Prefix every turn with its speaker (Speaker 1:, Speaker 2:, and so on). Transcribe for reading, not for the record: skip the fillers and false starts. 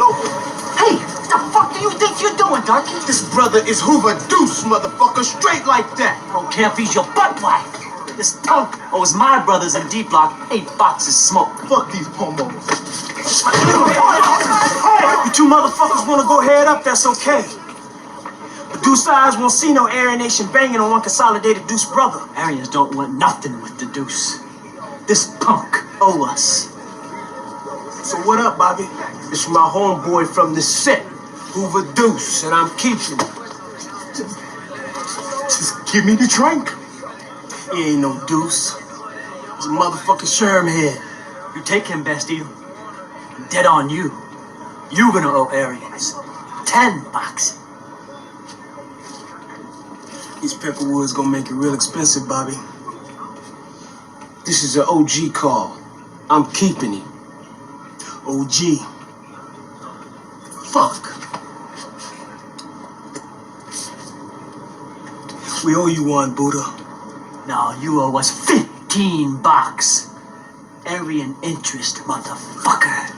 Speaker 1: Hey, what the fuck do you think you're doing, Darky?
Speaker 2: This brother is Hoover Deuce, motherfucker, straight like that.
Speaker 1: Don't care if he's your butt wife. This punk owes my brothers in D Block 8 boxes smoke.
Speaker 2: Fuck these pomos.
Speaker 3: Hey, you two motherfuckers wanna go head up, that's okay. But Deuce eyes won't see no Aryan Nation banging on one consolidated Deuce brother.
Speaker 1: Aryans don't want nothing with the Deuce. This punk owe us.
Speaker 3: So what up, Bobby? It's my homeboy from the set, Hoover Deuce, and I'm keeping it.
Speaker 2: Just give me the drink.
Speaker 3: He ain't no Deuce. He's a motherfucking Shermhead.
Speaker 1: You take him, Bastille. Dead on you. You gonna owe Aryans 10 boxes.
Speaker 3: These Pepperwoods gonna make it real expensive, Bobby. This is an OG call. I'm keeping it. OG. Fuck. We owe you one, Buddha.
Speaker 1: No, you owe us 15 bucks. Aryan interest, motherfucker.